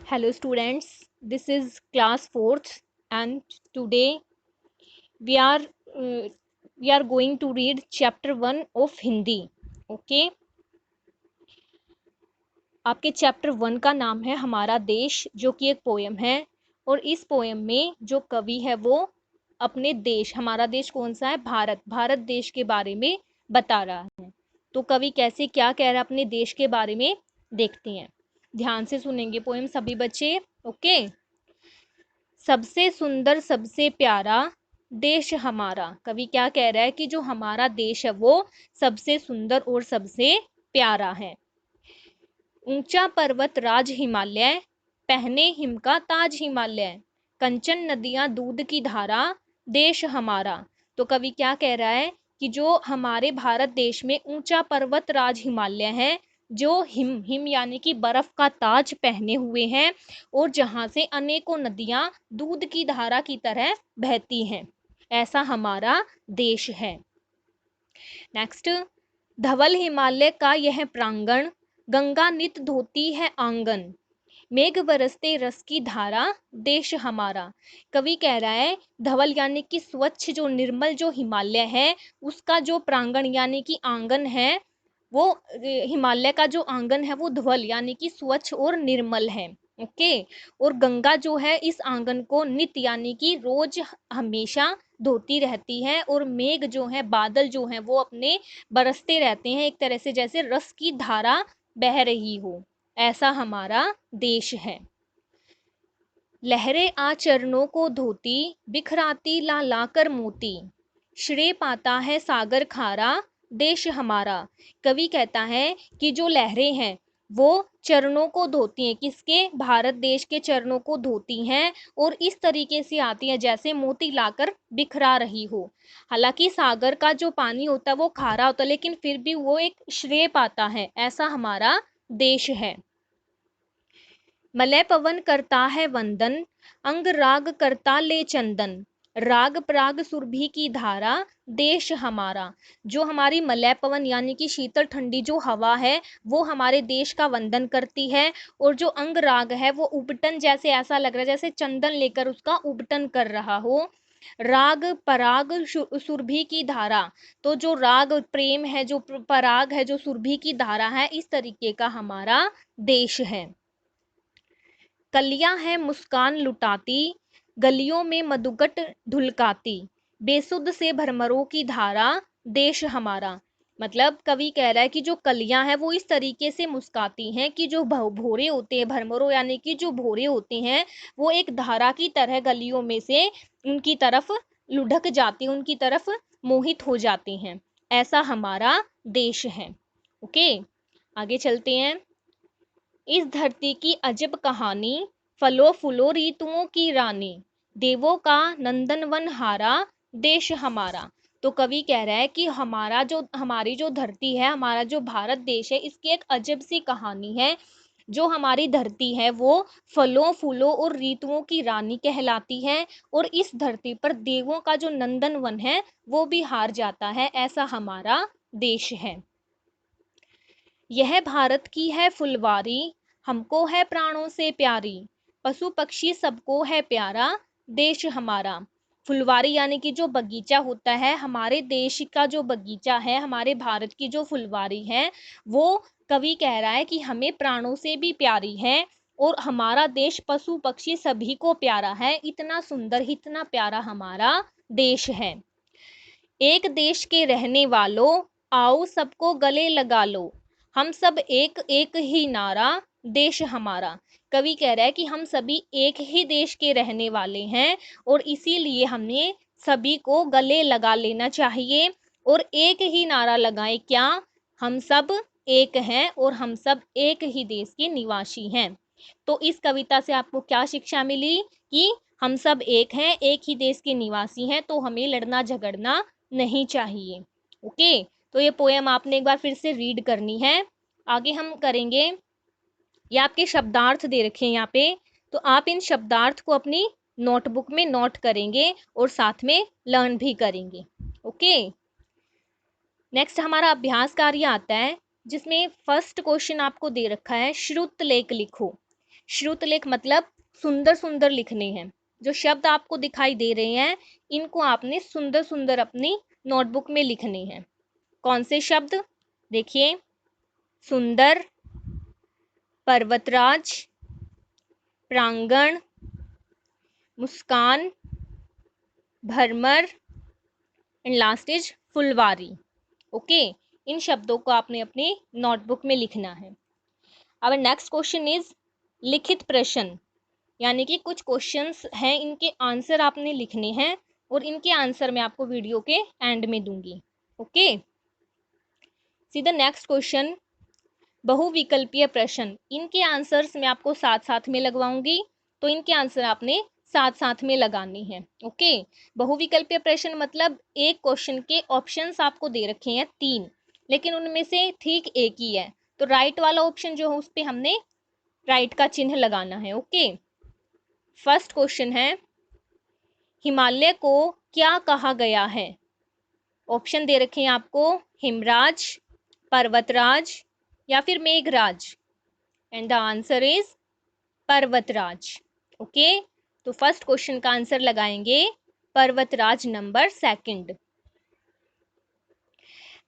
Hello students, this is class 4th and today we are uh, we are going to read chapter 1 of Hindi. Okay, आपके chapter 1 का नाम है हमारा देश, जो कि एक पोयम है। और इस पोयम में जो कवि है वो अपने देश, हमारा देश कौन सा है, भारत देश के बारे में बता रहा है। तो कवि कैसे क्या कह रहा है अपने देश के बारे में, देखते हैं। ध्यान से सुनेंगे पोयम सभी बच्चे। ओके। सबसे सुंदर सबसे प्यारा देश हमारा। कवि क्या कह रहा है कि जो हमारा देश है वो सबसे सुंदर और सबसे प्यारा है। ऊंचा पर्वत राज हिमालय, पहने हिम का ताज हिमालय, कंचन नदियां दूध की धारा, देश हमारा। तो कवि क्या कह रहा है कि जो हमारे भारत देश में ऊंचा पर्वत राज हिमालय है, जो हिम यानी कि बर्फ का ताज पहने हुए हैं, और जहां से अनेकों नदियां दूध की धारा की तरह बहती हैं, ऐसा हमारा देश है। नेक्स्ट, धवल हिमालय का यह प्रांगण, गंगा नित धोती है आंगन, मेघ बरसते रस की धारा, देश हमारा। कवि कह रहा है धवल यानी कि स्वच्छ, जो निर्मल जो हिमालय है उसका जो प्रांगण यानी कि आंगन है, वो हिमालय का जो आंगन है वो धवल यानी कि स्वच्छ और निर्मल है। ओके। और गंगा जो है इस आंगन को नित यानी कि रोज हमेशा धोती रहती है, और मेघ जो है, बादल जो है वो अपने बरसते रहते हैं, एक तरह से जैसे रस की धारा बह रही हो, ऐसा हमारा देश है। लहरें आ चरणों को धोती, बिखराती ला लाकर मोती, श्रेय पाता है सागर खारा, देश हमारा। कवि कहता है कि जो लहरें हैं वो चरणों को धोती हैं, किसके, भारत देश के चरणों को धोती हैं, और इस तरीके से आती हैं जैसे मोती लाकर बिखरा रही हो। हालांकि सागर का जो पानी होता है वो खारा होता है, लेकिन फिर भी वो एक श्रेय पाता है, ऐसा हमारा देश है। मलय पवन करता है वंदन, अंग राग करता ले चंदन, राग प्राग सुरभि की धारा, देश हमारा। जो हमारी मलय पवन यानी कि शीतल ठंडी जो हवा है वो हमारे देश का वंदन करती है, और जो अंग राग है वो उबटन, जैसे ऐसा लग रहा है जैसे चंदन लेकर उसका उबटन कर रहा हो। राग पराग सुरभि की धारा, तो जो राग प्रेम है, जो पराग है, जो सुरभि की धारा है, इस तरीके का हमारा देश है। कलियां है मुस्कान लुटाती, गलियों में मधुगट ढुलकाती, बेसुध से भरमरों की धारा, देश हमारा। मतलब कवि कह रहा है कि जो कलियां हैं वो इस तरीके से मुस्काती हैं कि जो भोरे होते हैं, भरमरों यानी कि जो भोरे होते हैं, वो एक धारा की तरह गलियों में से उनकी तरफ लुढ़क जाते हैं, उनकी तरफ मोहित हो जाते हैं, ऐसा हमारा देश है। ओके, आगे चलते हैं। इस धरती की अजब कहानी, फलो फूलो ऋतुओं की रानी, देवों का नंदनवन हारा, देश हमारा। तो कवि कह रहा है कि हमारी जो धरती है, हमारा जो भारत देश है, इसकी एक अजब सी कहानी है। जो हमारी धरती है वो फलों फूलों और ऋतुओं की रानी कहलाती है, और इस धरती पर देवों का जो नंदनवन है वो भी हार जाता है, ऐसा हमारा देश है। यह भारत की है फुलवारी, हमको है प्राणों से प्यारी, पशु पक्षी सबको है प्यारा, देश हमारा। फुलवारी यानी कि जो बगीचा होता है, हमारे देश का जो बगीचा है, हमारे भारत की जो फुलवारी है, वो कवि कह रहा है कि हमें प्राणों से भी प्यारी है, और हमारा देश पशु पक्षी सभी को प्यारा है। इतना सुंदर, इतना प्यारा हमारा देश है। एक देश के रहने वालों, आओ सबको गले लगा लो, हम सब एक एक ही नारा, देश हमारा। कवि कह रहा है कि हम सभी एक ही देश के रहने वाले हैं, और इसीलिए हमें सभी को गले लगा लेना चाहिए, और एक ही नारा लगाएं, क्या, हम सब एक हैं और हम सब एक ही देश के निवासी हैं। तो इस कविता से आपको क्या शिक्षा मिली कि हम सब एक हैं, एक ही देश के निवासी हैं, तो हमें लड़ना झगड़ना नहीं चाहिए। ओके, तो ये पोयम आपने एक बार फिर से रीड करनी है। आगे हम करेंगे, ये आपके शब्दार्थ दे रखे हैं यहाँ पे, तो आप इन शब्दार्थ को अपनी नोटबुक में नोट करेंगे और साथ में लर्न भी करेंगे। ओके, नेक्स्ट हमारा अभ्यास कार्य आता है, जिसमें फर्स्ट क्वेश्चन आपको दे रखा है, श्रुत लेख लिखो। श्रुतलेख मतलब सुंदर सुंदर लिखने हैं। जो शब्द आपको दिखाई दे रहे हैं इनको आपने सुंदर सुंदर अपनी नोटबुक में लिखने हैं। कौन से शब्द? देखिए, सुंदर, पर्वतराज, प्रांगण, मुस्कान, भरमर एंड लास्ट इज फुलवारी। ओके, इन शब्दों को आपने अपनी नोटबुक में लिखना है। अब नेक्स्ट क्वेश्चन इज लिखित प्रश्न, यानी कि कुछ क्वेश्चंस हैं, इनके आंसर आपने लिखने हैं और इनके आंसर मैं आपको वीडियो के एंड में दूंगी। Okay, see the next question, बहुविकल्पीय प्रश्न। इनके आंसर्स मैं आपको साथ साथ में लगवाऊंगी, तो इनके आंसर आपने साथ साथ में लगानी है। ओके, बहुविकल्पीय प्रश्न मतलब एक क्वेश्चन के ऑप्शंस आपको दे रखे हैं 3, लेकिन उनमें से ठीक एक ही है, तो राइट वाला ऑप्शन जो है उस पर हमने राइट का चिन्ह लगाना है। ओके, फर्स्ट क्वेश्चन है, हिमालय को क्या कहा गया है? ऑप्शन दे रखे हैं आपको, हिमराज, पर्वतराज या फिर मेघराज, एंड द आंसर इज पर्वतराज। ओके, तो फर्स्ट क्वेश्चन का आंसर लगाएंगे पर्वतराज, नंबर 2।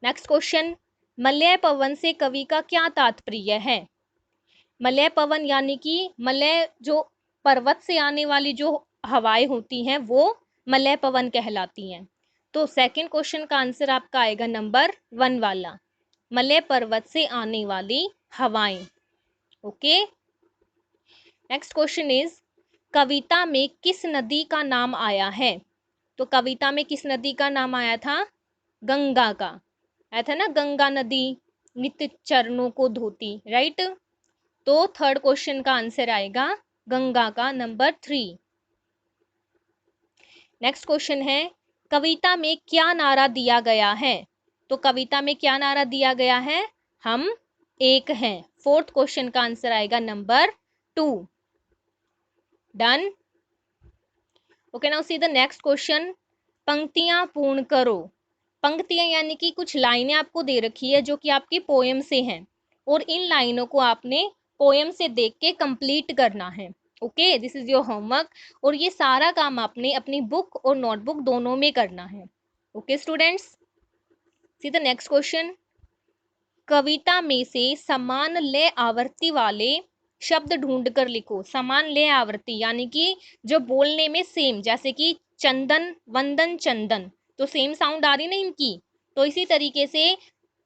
नेक्स्ट क्वेश्चन, मलय पवन से कवि का क्या तात्पर्य है? मलय पवन यानी कि मलय जो पर्वत से आने वाली जो हवाएं होती हैं वो मलय पवन कहलाती हैं। तो सेकंड क्वेश्चन का आंसर आपका आएगा नंबर 1 वाला, मलय पर्वत से आने वाली हवाएं। ओके, नेक्स्ट क्वेश्चन इज, कविता में किस नदी का नाम आया है? तो कविता में किस नदी का नाम आया था? गंगा का आया था ना, गंगा नदी नित्य चरणों को धोती, राइट। तो थर्ड क्वेश्चन का आंसर आएगा गंगा का, नंबर 3। नेक्स्ट क्वेश्चन है, कविता में क्या नारा दिया गया है? तो कविता में क्या नारा दिया गया है? हम एक हैं। फोर्थ क्वेश्चन का आंसर आएगा number 2। Done. Okay, now see the next question, पंक्तियां पूर्ण करो। पंक्तियां यानी कि कुछ लाइनें आपको दे रखी है जो कि आपकी पोएम से हैं, और इन लाइनों को आपने पोएम से देख के कंप्लीट करना है। Okay, this is your homework, और ये सारा काम आपने अपनी बुक और नोटबुक दोनों में करना है। Okay students, see the next question, कविता में से समान लय आवृत्ति वाले शब्द ढूंढ कर लिखो। समान लय आवृत्ति यानी कि जो बोलने में सेम, जैसे कि चंदन, वंदन, चंदन, तो सेम साउंड आ रही ना इनकी, तो इसी तरीके से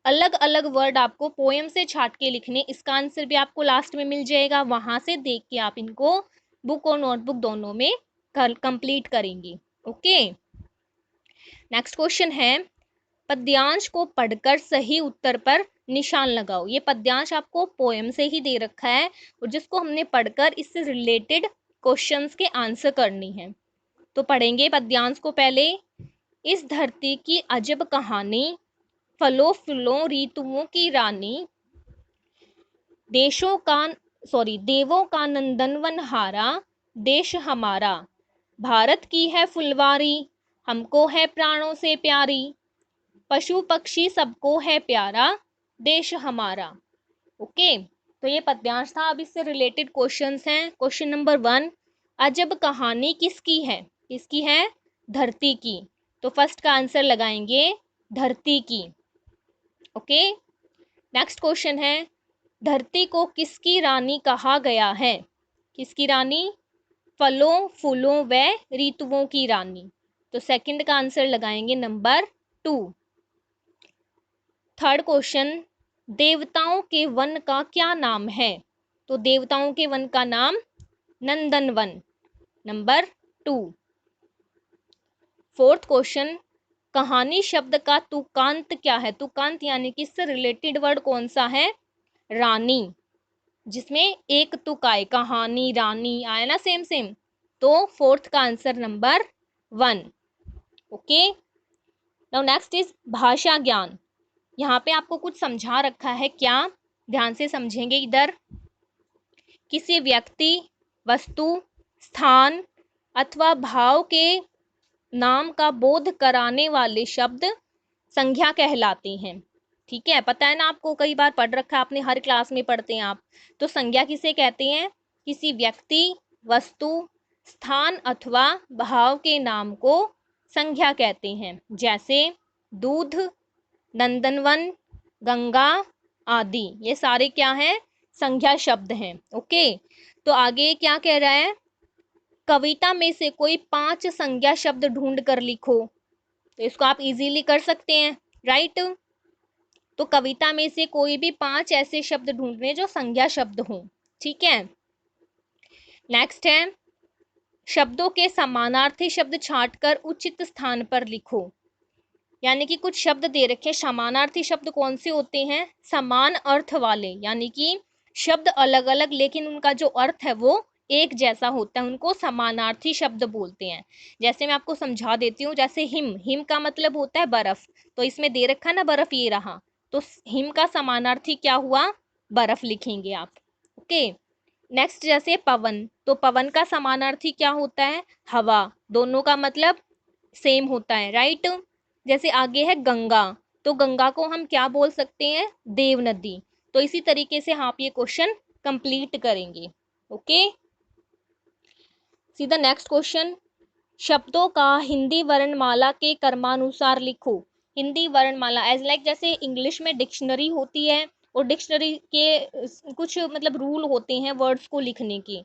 अलग अलग वर्ड आपको पोएम से छाट के लिखने। इसका आंसर भी आपको लास्ट में मिल जाएगा, वहां से देख के आप इनको बुक और नोटबुक दोनों में कंप्लीट करेंगे। ओके, नेक्स्ट क्वेश्चन है, पद्यांश को पढ़कर सही उत्तर पर निशान लगाओ। ये पद्यांश आपको पोएम से ही दे रखा है और जिसको हमने पढ़कर इससे रिलेटेड क्वेश्चंस के आंसर करनी है। तो पढ़ेंगे पद्यांश को पहले। इस धरती की अजब कहानी, फलों फूलों ऋतुओं की रानी, देवों का नंदनवन हारा, देश हमारा, भारत की है फुलवारी, हमको है प्राणों से प्यारी, पशु पक्षी सबको है प्यारा, देश हमारा। ओके, तो ये पद्यांश था। अब इससे रिलेटेड क्वेश्चंस हैं। क्वेश्चन नंबर 1, अजब कहानी किसकी है? किसकी है? धरती की। तो फर्स्ट का आंसर लगाएंगे धरती की। ओके, नेक्स्ट क्वेश्चन है, धरती को किसकी रानी कहा गया है? किसकी रानी? फलों फूलों व ऋतुओं की रानी। तो सेकंड का आंसर लगाएंगे नंबर 2। थर्ड क्वेश्चन, देवताओं के वन का क्या नाम है? तो देवताओं के वन का नाम नंदनवन, नंबर 2। फोर्थ क्वेश्चन, कहानी शब्द का तुकांत क्या है? तुकांत यानी कि इससे रिलेटेड वर्ड कौन सा है? रानी, जिसमें एक तुक आए, कहानी रानी आया ना, सेम सेम। तो फोर्थ का answer number 1। Okay, now next is भाषा ज्ञान। यहाँ पे आपको कुछ समझा रखा है, क्या? ध्यान से समझेंगे इधर। किसी व्यक्ति, वस्तु, स्थान अथवा भाव के नाम का बोध कराने वाले शब्द संज्ञा कहलाते हैं। ठीक है, पता है ना आपको, कई बार पढ़ रखा है आपने, हर क्लास में पढ़ते हैं आप। तो संज्ञा किसे कहते हैं? किसी व्यक्ति, वस्तु, स्थान अथवा भाव के नाम को संज्ञा कहते हैं, जैसे दूध, नंदनवन, गंगा आदि। ये सारे क्या हैं? संज्ञा शब्द हैं। ओके, तो आगे क्या कह रहा है? कविता में से कोई 5 संज्ञा शब्द ढूंढ कर लिखो। तो इसको आप इजीली कर सकते हैं, राइट। तो कविता में से कोई भी 5 ऐसे शब्द ढूंढने जो संज्ञा शब्द हों। ठीक है, नेक्स्ट है शब्दों के समानार्थी शब्द छांटकर उचित स्थान पर लिखो। यानी कि कुछ शब्द दे रखे, समानार्थी शब्द कौन से होते हैं? समान अर्थ वाले, यानी कि शब्द अलग अलग लेकिन उनका जो अर्थ है वो एक जैसा होता है, उनको समानार्थी शब्द बोलते हैं। जैसे मैं आपको समझा देती हूँ, जैसे हिम, हिम का मतलब होता है बर्फ, तो इसमें दे रखा ना बर्फ, ये रहा, तो हिम का समानार्थी क्या हुआ? बर्फ लिखेंगे आप। ओके, नेक्स्ट जैसे पवन, तो पवन का समानार्थी क्या होता है? हवा। दोनों का मतलब सेम होता है, राइट। जैसे आगे है गंगा, तो गंगा को हम क्या बोल सकते हैं? देव नदी। तो इसी तरीके से आप ये क्वेश्चन कंप्लीट करेंगे। ओके, सीधा नेक्स्ट क्वेश्चन, शब्दों का हिंदी वर्णमाला के क्रमानुसार लिखो। हिंदी वर्णमाला एज लाइक जैसे इंग्लिश में डिक्शनरी होती है और डिक्शनरी के कुछ मतलब रूल होते हैं वर्ड्स को लिखने के,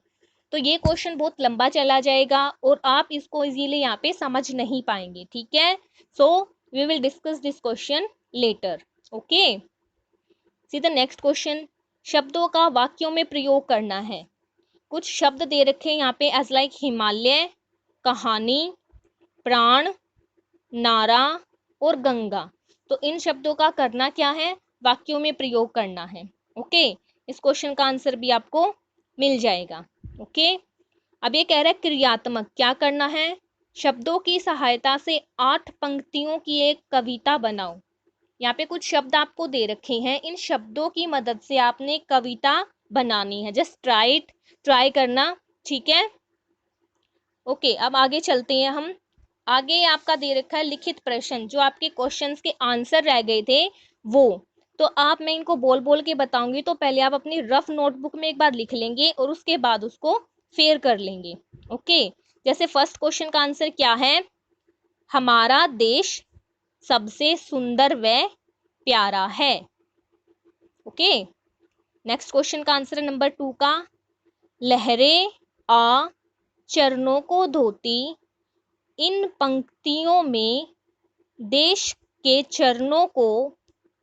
तो ये क्वेश्चन बहुत लंबा चला जाएगा और आप इसको इजीली यहाँ पे समझ नहीं पाएंगे। ठीक है, so we will discuss this question later. Okay, see the next question, शब्दों का वाक्यों में प्रयोग करना है। कुछ शब्द दे रखे हैं यहाँ पे एज लाइक हिमालय, कहानी, प्राण, नारा और गंगा। तो इन शब्दों का करना क्या है? वाक्यों में प्रयोग करना है। ओके, इस क्वेश्चन का आंसर भी आपको मिल जाएगा। ओके, अब ये कह रहा है क्रियात्मक, क्या करना है? शब्दों की सहायता से 8 पंक्तियों की एक कविता बनाओ। यहाँ पे कुछ शब्द आपको दे रखे हैं, इन शब्दों की मदद से आपने कविता बनानी है। जस्ट ट्राई करना, ठीक है। ओके, अब आगे चलते हैं हम। आगे आपका दे रखा है लिखित प्रश्न, जो आपके क्वेश्चंस के आंसर रह गए थे वो। तो आप, मैं इनको बोल बोल के बताऊंगी, तो पहले आप अपनी रफ नोटबुक में एक बार लिख लेंगे और उसके बाद उसको फेयर कर लेंगे। ओके, जैसे फर्स्ट क्वेश्चन का आंसर क्या है? हमारा देश सबसे सुंदर व प्यारा है। ओके, नेक्स्ट क्वेश्चन का आंसर है नंबर 2 का, लहरें आ चरणों को धोती, इन पंक्तियों में देश के चरणों को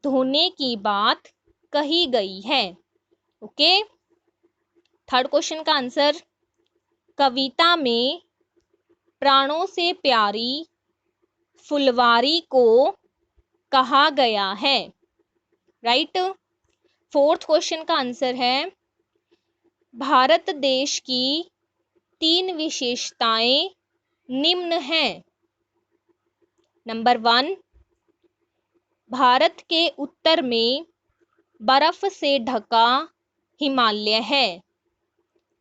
धोने की बात कही गई है। ओके, थर्ड क्वेश्चन का आंसर, कविता में प्राणों से प्यारी फुलवारी को कहा गया है, राइट। फोर्थ क्वेश्चन का आंसर है, भारत देश की 3 विशेषताएं निम्न हैं। नंबर 1, भारत के उत्तर में बर्फ से ढका हिमालय है।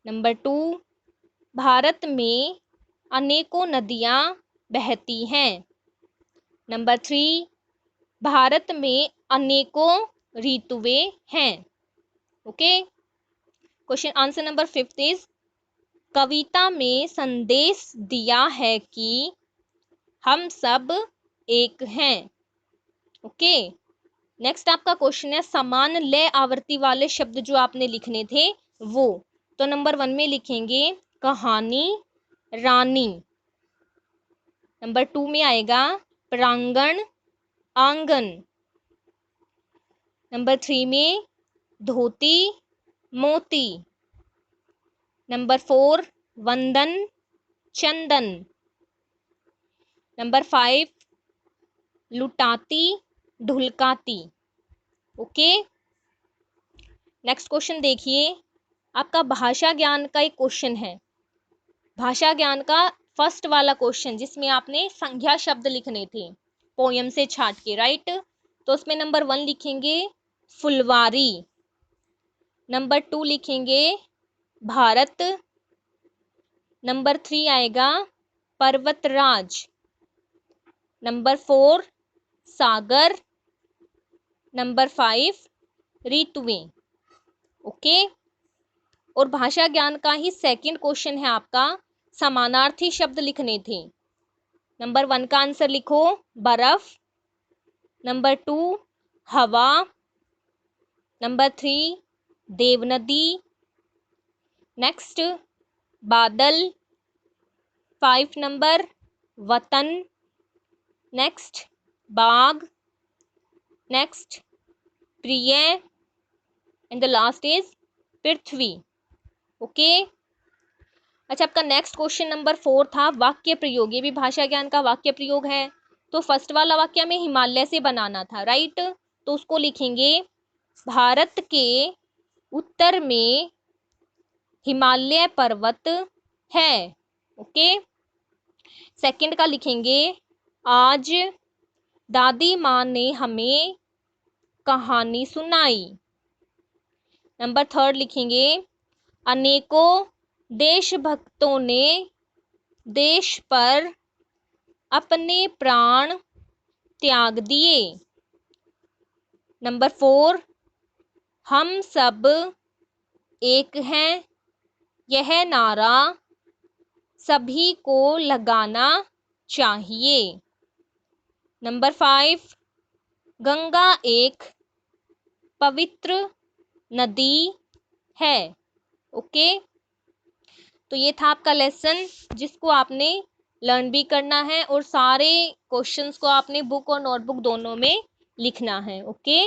नंबर 2, भारत में अनेकों नदियां बहती हैं। नंबर 3, भारत में अनेकों ऋतुएं हैं। Okay, question answer number 5 is, कविता में संदेश दिया है कि हम सब एक हैं। ओके, नेक्स्ट आपका क्वेश्चन है समान लय आवृत्ति वाले शब्द जो आपने लिखने थे वो। तो नंबर 1 में लिखेंगे कहानी, रानी। नंबर 2 में आएगा प्रांगण, आंगन। नंबर 3 में धोती, मोती। नंबर 4 वंदन, चंदन। नंबर 5 लुटाती, ढुलकाती। ओके, नेक्स्ट क्वेश्चन देखिए, आपका भाषा ज्ञान का एक क्वेश्चन है। भाषा ज्ञान का फर्स्ट वाला क्वेश्चन जिसमें आपने संज्ञा शब्द लिखने थे पोयम से छाट के, राइट। तो उसमें नंबर 1 लिखेंगे फुलवारी। नंबर 2 लिखेंगे भारत। नंबर 3 आएगा पर्वतराज। नंबर 4 सागर। नंबर 5 ऋतुएं। ओके, और भाषा ज्ञान का ही सेकंड क्वेश्चन है आपका, समानार्थी शब्द लिखने थे। नंबर 1 का आंसर लिखो बर्फ, नंबर 2 हवा, नंबर 3 देवनदी, नेक्स्ट बादल, 5 नंबर वतन, नेक्स्ट बाग, नेक्स्ट प्रिय, and the last is Prithvi. Okay. अच्छा, आपका नेक्स्ट क्वेश्चन नंबर 4 था वाक्य प्रयोग। ये भी भाषा ज्ञान का वाक्य प्रयोग है। तो फर्स्ट वाला वाक्य में हिमालय से बनाना था, राइट। तो उसको लिखेंगे भारत के उत्तर में हिमालय पर्वत है। ओके। सेकंड का लिखेंगे आज दादी माँ ने हमें कहानी सुनाई। नंबर 3 लिखेंगे अनेकों देशभक्तों ने देश पर अपने प्राण त्याग दिए। नंबर 4 हम सब एक हैं, यह नारा सभी को लगाना चाहिए। नंबर 5 गंगा एक पवित्र नदी है। ओके। तो ये था आपका लेसन, जिसको आपने लर्न भी करना है और सारे क्वेश्चंस को आपने बुक और नोटबुक दोनों में लिखना है। ओके।